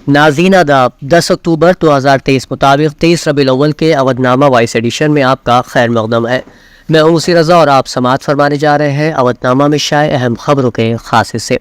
ناظرین آداب، 10 اکتوبر 2023 مطابق 23 ربیع الاول کے اودھ نامہ وائس ایڈیشن میں آپ کا خیر مقدم ہے۔ میں ہوں موسی رضا اور آپ سماعت فرمانے جا رہے ہیں اودھ نامہ میں شائع اہم خبروں کے خاص حصے۔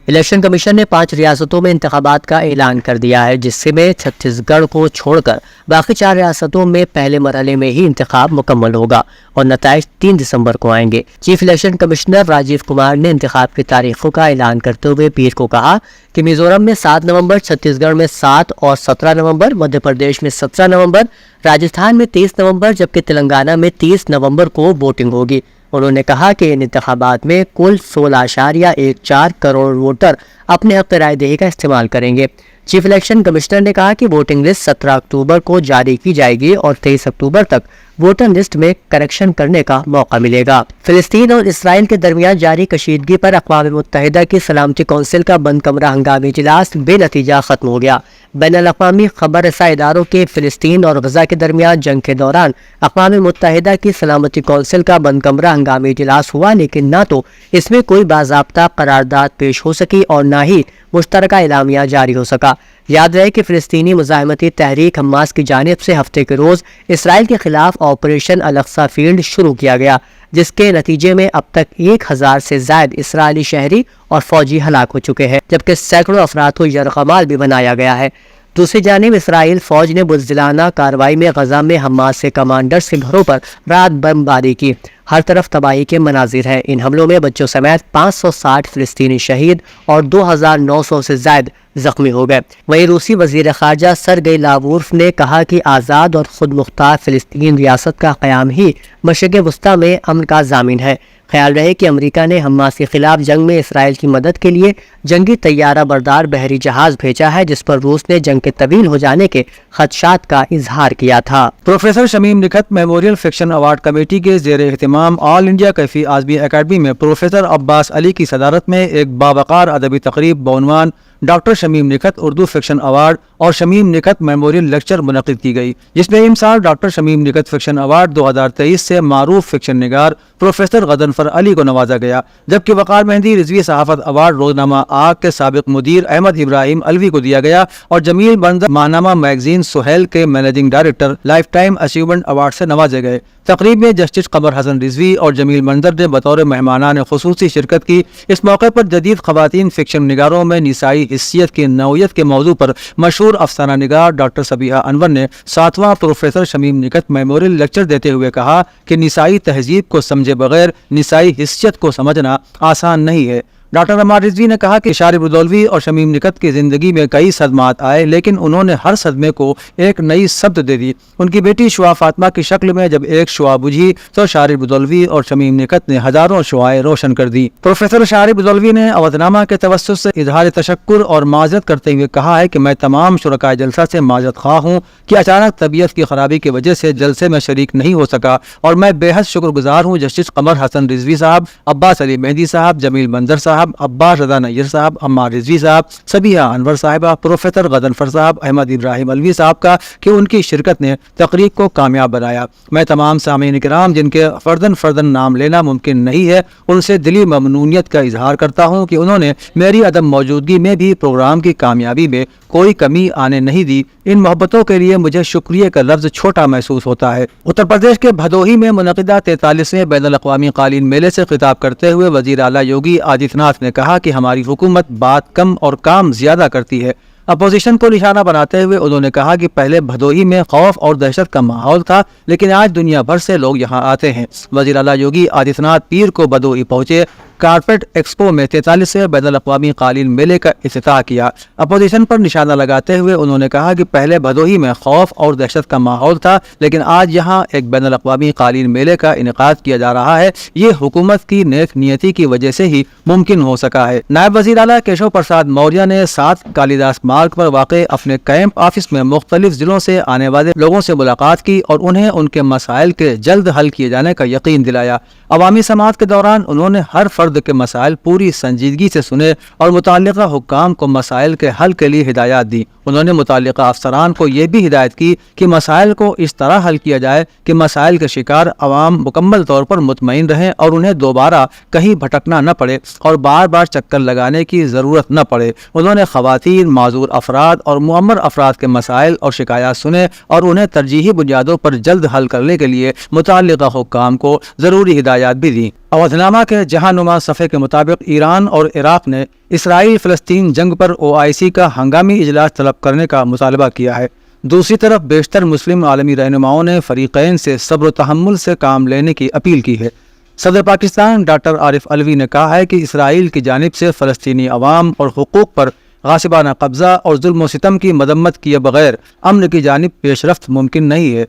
الیکشن کمیشن نے 5 ریاستوں میں انتخابات کا اعلان کر دیا ہے، جس میں چھتیس گڑھ کو چھوڑ کر باقی 4 ریاستوں میں پہلے مرحلے میں ہی انتخاب مکمل ہوگا اور نتائج 3 دسمبر کو آئیں گے۔ Chief election commissioner Rajiv Kumar نے انتخاب کی تاریخوں کا اعلان کرتے ہوئے پیر کو کہا کہ میزورم میں 7 نومبر، چھتیس گڑھ میں 7 اور 17 نومبر، مدھیہ پردیش میں 17 نومبر، راجستھان میں 23 نومبر جبکہ تلنگانہ میں 30 نومبر کو ووٹنگ ہوگی۔ انہوں نے کہا کہ ان انتخابات میں کل 16.14 کروڑ ووٹر اپنے حق رائے دہی کا استعمال کریں گے۔ چیف الیکشن کمشنر نے کہا کہ ووٹنگ لسٹ 17 اکتوبر کو جاری کی جائے گی اور 23 اکتوبر تک ووٹر لسٹ میں کریکشن کرنے کا موقع ملے گا۔ فلسطین اور اسرائیل کے درمیان جاری کشیدگی پر اقوام متحدہ کی سلامتی کونسل کا بند کمرہ ہنگامی اجلاس بے نتیجہ ختم ہو گیا۔ بین الاقوامی خبر رساں اداروں کے فلسطین اور غزہ کے درمیان جنگ کے دوران اقوام متحدہ کی سلامتی کونسل کا بند کمرہ ہنگامی اجلاس ہوا، لیکن نہ تو اس میں کوئی باضابطہ قرارداد پیش ہو سکی اور نہ ہی مشترکہ اعلامیہ جاری ہو سکا۔ یاد رہے کہ فلسطینی مزاحمتی تحریک حماس کی جانب سے ہفتے کے روز اسرائیل کے خلاف آپریشن الاقصی فیلڈ شروع کیا گیا، جس کے نتیجے میں اب تک 1000 سے زائد اسرائیلی شہری اور فوجی ہلاک ہو چکے ہیں، جبکہ سینکڑوں افراد کو یرغمال بھی بنایا گیا ہے۔ دوسری جانب اسرائیل فوج نے بزدلانہ کارروائی میں غزہ میں حماس کے کمانڈرز کے گھروں پر رات بمباری کی۔ ہر طرف تباہی کے مناظر ہیں۔ ان حملوں میں بچوں سمیت 560 فلسطینی شہید اور 2900 سے زائد زخمی ہو گئے۔ وہیں روسی وزیر خارجہ سرگئی لاوروف نے کہا کہ آزاد اور خود مختار فلسطین ریاست کا قیام ہی مشرق وسطیٰ میں امن کا ضامن ہے۔ خیال رہے کہ امریکہ نے حماس کے خلاف جنگ میں اسرائیل کی مدد کے لیے جنگی طیارہ بردار بحری جہاز بھیجا ہے، جس پر روس نے جنگ کے طویل ہو جانے کے خدشات کا اظہار کیا تھا۔ Professor Shamim Nikhat memorial fiction award committee کے زیر اہتمام all India Kaifi Azmi academy میں پروفیسر عباس علی کی صدارت میں ایک باوقار ادبی تقریب بعنوان doctor Shamim Nikhat Urdu fiction award اور شمیم نکھت میموریل لیکچر منعقد کی گئی، جس میں امسال doctor Shamim Nikhat fiction award 2023 سے معروف فکشن نگار پروفیسر غضنفر علی کو نوازا گیا، جبکہ وقار مہندی رضوی صحافت ایوارڈ روزنامہ آگ کے سابق مدیر احمد ابراہیم الوی کو دیا گیا اور جمیل منظر ماہنامہ میگزین سہیل کے managing director life time achievement award سے نوازے گئے۔ تقریب میں جسٹس قمر حسن رضوی اور جمیل منظر نے بطور مہمانان خصوصی شرکت کی۔ اس موقع پر جدید خواتین فکشن نگاروں میں نسائی حیثیت کی نوعیت کے موضوع پر مشہور افسانہ نگار ڈاکٹر صبیحہ انور نے 7واں professor Shamim Nikhat memorial lecture دیتے ہوئے کہا کہ نسائی تہذیب کو سمجھے بغیر نسائی حیثیت کو سمجھنا آسان نہیں ہے۔ ڈاکٹر عمار رضوی نے کہا کہ شارب ردولوی اور شمیم نکھت کی زندگی میں کئی صدمات آئے، لیکن انہوں نے ہر صدمے کو ایک نئی سمت دے دی۔ ان کی بیٹی شعاع فاطمہ کی شکل میں جب ایک شعاع بجھی تو شارب ردولوی اور شمیم نکھت نے ہزاروں شعاعیں روشن کر دی۔ پروفیسر شارب ردولوی نے اودھ نامہ کے توسط سے اظہار تشکر اور معذرت کرتے ہوئے کہا ہے کہ میں تمام شرکائے جلسہ سے معذرت خواہ ہوں کہ اچانک طبیعت کی خرابی کی وجہ سے جلسے میں شریک نہیں ہو سکا، اور میں بے حد شکر گزار ہوں جسٹس قمر حسن رضوی صاحب، عباس علی مہندی صاحب، جمیل منظر صاحب، عباس رضا نییر صاحب، عمار رضوی صاحب، صبیحہ انور صاحبہ، پروفیسر غضنفر صاحب، احمد ابراہیم الوی صاحب کا کہ ان کی شرکت نے تقریب کو کامیاب بنایا۔ میں تمام سامعین کرام جن کے فردن نام لینا ممکن نہیں ہے، ان سے دلی ممنونیت کا اظہار کرتا ہوں کہ انہوں نے میری عدم موجودگی میں بھی پروگرام کی کامیابی میں کوئی کمی آنے نہیں دی۔ ان محبتوں کے لیے مجھے شکریہ کا لفظ چھوٹا محسوس ہوتا ہے۔ اتر پردیش کے بھدوہی میں منعقدہ 43ویں بین الاقوامی قالین میلے سے خطاب کرتے ہوئے وزیر اعلیٰ یوگی آدتیہ ناتھ نے کہا کہ ہماری حکومت بات کم اور کام زیادہ کرتی ہے۔ اپوزیشن کو نشانہ بناتے ہوئے انہوں نے کہا کہ پہلے بھدوہی میں خوف اور دہشت کا ماحول تھا، لیکن آج دنیا بھر سے لوگ یہاں آتے ہیں۔ وزیر اعلیٰ یوگی آدتیہ ناتھ پیر کو بھدوہی پہنچے، کارپیٹ ایکسپو میں 43ویں بین الاقوامی قالین میلے کا افتتاح کیا۔ اپوزیشن پر نشانہ لگاتے ہوئے انہوں نے کہا کہ پہلے بھدوہی میں خوف اور دہشت کا ماحول تھا، لیکن آج یہاں ایک بین الاقوامی قالین میلے کا انعقاد کیا جا رہا ہے۔ یہ حکومت کی نیک نیتی کی وجہ سے ہی ممکن ہو سکا ہے۔ نائب وزیر اعلیٰ کیشو پرساد موریہ نے 7 کالیداس مارگ پر واقع اپنے کیمپ آفس میں مختلف ضلعوں سے آنے والے لوگوں سے ملاقات کی اور انہیں ان کے مسائل کے جلد حل کیے جانے کا یقین دلایا۔ عوامی سماعت کے دوران انہوں نے ہر فرد فرد کے مسائل پوری سنجیدگی سے سنے اور متعلقہ حکام کو مسائل کے حل کے لیے ہدایات دی۔ انہوں نے متعلقہ افسران کو یہ بھی ہدایت کی کہ مسائل کو اس طرح حل کیا جائے کہ مسائل کے شکار عوام مکمل طور پر مطمئن رہیں اور انہیں دوبارہ کہیں بھٹکنا نہ پڑے اور بار بار چکر لگانے کی ضرورت نہ پڑے۔ انہوں نے خواتین، معذور افراد اور معمر افراد کے مسائل اور شکایات سنے اور انہیں ترجیحی بنیادوں پر جلد حل کرنے کے لیے متعلقہ حکام کو ضروری ہدایات بھی دیں۔ اودھ نامہ کے جہاں نما صفحے کے مطابق ایران اور عراق نے اسرائیل فلسطین جنگ پر OIC کا ہنگامی اجلاس طلب کرنے کا مطالبہ کیا ہے۔ دوسری طرف بیشتر مسلم عالمی رہنماؤں نے فریقین سے صبر و تحمل سے کام لینے کی اپیل کی ہے۔ صدر پاکستان ڈاکٹر عارف علوی نے کہا ہے کہ اسرائیل کی جانب سے فلسطینی عوام اور حقوق پر غاصبانہ قبضہ اور ظلم و ستم کی مذمت کیے بغیر امن کی جانب پیش رفت ممکن نہیں ہے،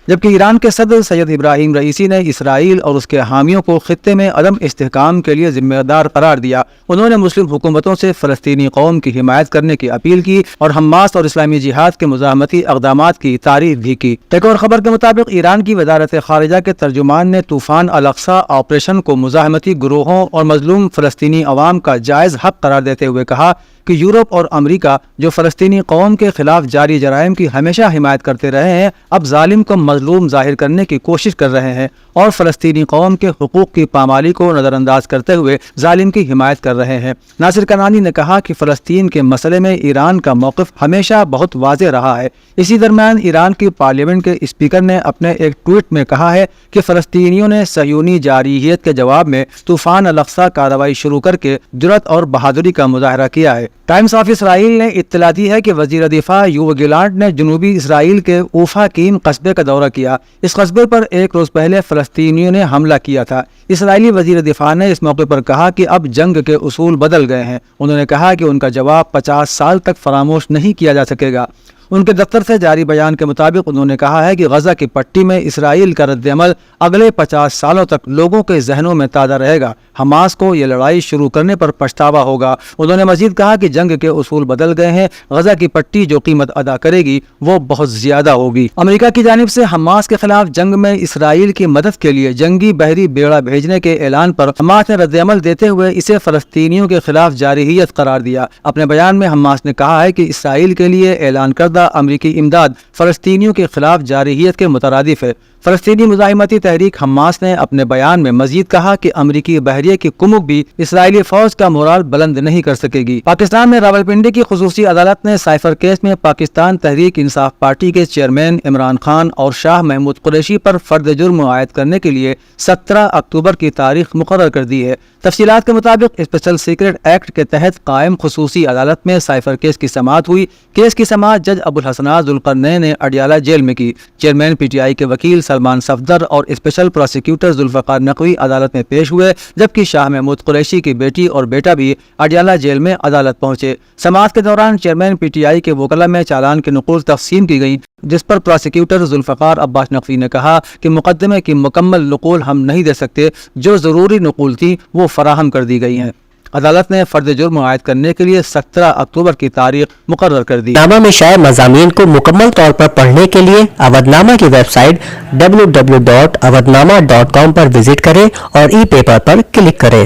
جبکہ ایران کے صدر سید ابراہیم رئیسی نے اسرائیل اور اس کے حامیوں کو خطے میں عدم استحکام کے لیے ذمہ دار قرار دیا۔ انہوں نے مسلم حکومتوں سے فلسطینی قوم کی حمایت کرنے کی اپیل کی اور حماس اور اسلامی جہاد کے مزاحمتی اقدامات کی تعریف بھی کی۔ ایک اور خبر کے مطابق ایران کی وزارت خارجہ کے ترجمان نے طوفان الاقصی آپریشن کو مزاحمتی گروہوں اور مظلوم فلسطینی عوام کا جائز حق قرار دیتے ہوئے کہا کہ یورپ اور امریکہ جو فلسطینی قوم کے خلاف جاری جرائم کی ہمیشہ حمایت کرتے رہے ہیں، اب ظالم کو مظلوم ظاہر کرنے کی کوشش کر رہے ہیں اور فلسطینی قوم کے حقوق کی پامالی کو نظر انداز کرتے ہوئے ظالم کی حمایت کر رہے ہیں۔ ناصر کنعانی نے کہا کہ فلسطین کے مسئلے میں ایران کا موقف ہمیشہ بہت واضح رہا ہے۔ اسی درمیان ایران کی پارلیمنٹ کے اسپیکر نے اپنے ایک ٹویٹ میں کہا ہے کہ فلسطینیوں نے صہیونی جارحیت کے جواب میں طوفان الاقصی کارروائی شروع کر کے جرأت اور بہادری کا مظاہرہ کیا ہے۔ ٹائمز آف اسرائیل نے اطلاع دی ہے کہ وزیر دفاع یوو گیلانٹ نے جنوبی اسرائیل کے اوفاکیم قصبے کا دورہ کیا۔ اس قصبے پر ایک روز پہلے فلسطینیوں نے حملہ کیا تھا۔ اسرائیلی وزیر دفاع نے اس موقع پر کہا کہ اب جنگ کے اصول بدل گئے ہیں۔ انہوں نے کہا کہ ان کا جواب 50 سال تک فراموش نہیں کیا جا سکے گا۔ ان کے دفتر سے جاری بیان کے مطابق انہوں نے کہا ہے کہ غزہ کی پٹی میں اسرائیل کا رد عمل اگلے 50 سالوں تک لوگوں کے ذہنوں میں تازہ رہے گا۔ حماس کو یہ لڑائی شروع کرنے پر پچھتاوا ہوگا۔ انہوں نے مزید کہا کہ جنگ کے اصول بدل گئے ہیں۔ غزہ کی پٹی جو قیمت ادا کرے گی وہ بہت زیادہ ہوگی۔ امریکہ کی جانب سے حماس کے خلاف جنگ میں اسرائیل کی مدد کے لیے جنگی بحری بیڑا بھیجنے کے اعلان پر حماس نے رد عمل دیتے ہوئے اسے فلسطینیوں کے خلاف جارحیت قرار دیا۔ اپنے بیان میں حماس نے کہا ہے کہ اسرائیل کے لیے اعلان کردہ امریکی امداد فلسطینیوں کے خلاف جارحیت کے مترادف ہے۔ فلسطینی مزاحمتی تحریک حماس نے اپنے بیان میں مزید کہا کہ امریکی بحریے کی کمک بھی اسرائیلی فوج کا مورال بلند نہیں کر سکے گی۔ پاکستان میں راولپنڈی کی خصوصی عدالت نے سائفر کیس میں پاکستان تحریک انصاف پارٹی کے چیئرمین عمران خان اور شاہ محمود قریشی پر فرد جرم عائد کرنے کے لیے 17 اکتوبر کی تاریخ مقرر کر دی ہے۔ تفصیلات کے مطابق اسپیشل سیکرٹ ایکٹ کے تحت قائم خصوصی عدالت میں سائفر کیس کی سماعت ہوئی۔ کیس کی سماعت جج ابوالحسنات ذوالقرنین نے اڈیالہ جیل میں کی۔ چیئرمین PTI کے وکیل سلمان صفدر اور اسپیشل پروسیکیوٹر ذوالفقار نقوی عدالت میں پیش ہوئے، جبکہ شاہ محمود قریشی کی بیٹی اور بیٹا بھی اڈیالہ جیل میں عدالت پہنچے۔ سماعت کے دوران چیئرمین PTI کے وکلاء میں چالان کی نقول تقسیم کی گئی، جس پر پروسیکیوٹر ذوالفقار عباس نقوی نے کہا کہ مقدمے کی مکمل نقول ہم نہیں دے سکتے، جو ضروری نقول تھی وہ فراہم کر دی گئی ہیں۔ عدالت نے فرد جرم عائد کرنے کے لیے 17 اکتوبر کی تاریخ مقرر کر دی۔ نامہ میں شائع مضامین کو مکمل طور پر پڑھنے کے لیے اودھ نامہ کی ویب سائٹ www.awadhnama.com پر وزٹ کریں اور ای پیپر پر کلک کریں۔